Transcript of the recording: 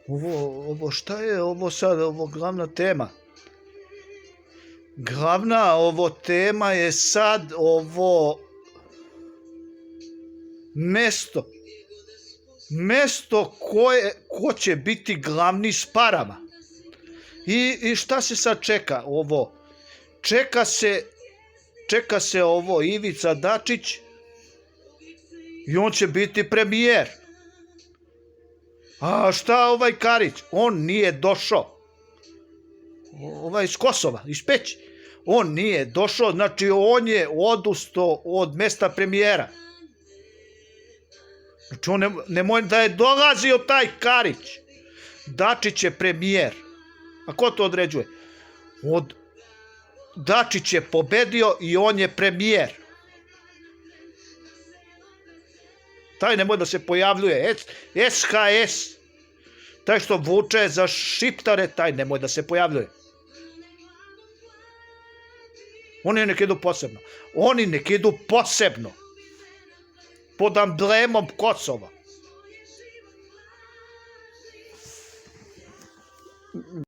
Ovo šta je ovo sad, ovo glavna tema? Glavna ovo tema je sad ovo mesto. Mesto ko će biti glavni s parama. I šta se sad čeka ovo? Čeka se ovo Ivica Dačić i on će biti premijer. A šta ovaj Karić? On nije došao. Ovaj iz Kosova, iz Peći. On nije došao, znači on je odustao od mesta premijera. Znači on nemoj da je dolazio taj Karić. Dačić je premijer. A ko to određuje? Dačić je pobedio i on je premijer. Taj nemoj da se pojavljuje. SHS. Taj što vuče za šiptare, taj nemoj da se pojavljuje. Oni nek idu posebno. Oni nek idu posebno. Pod amblemom Kosova.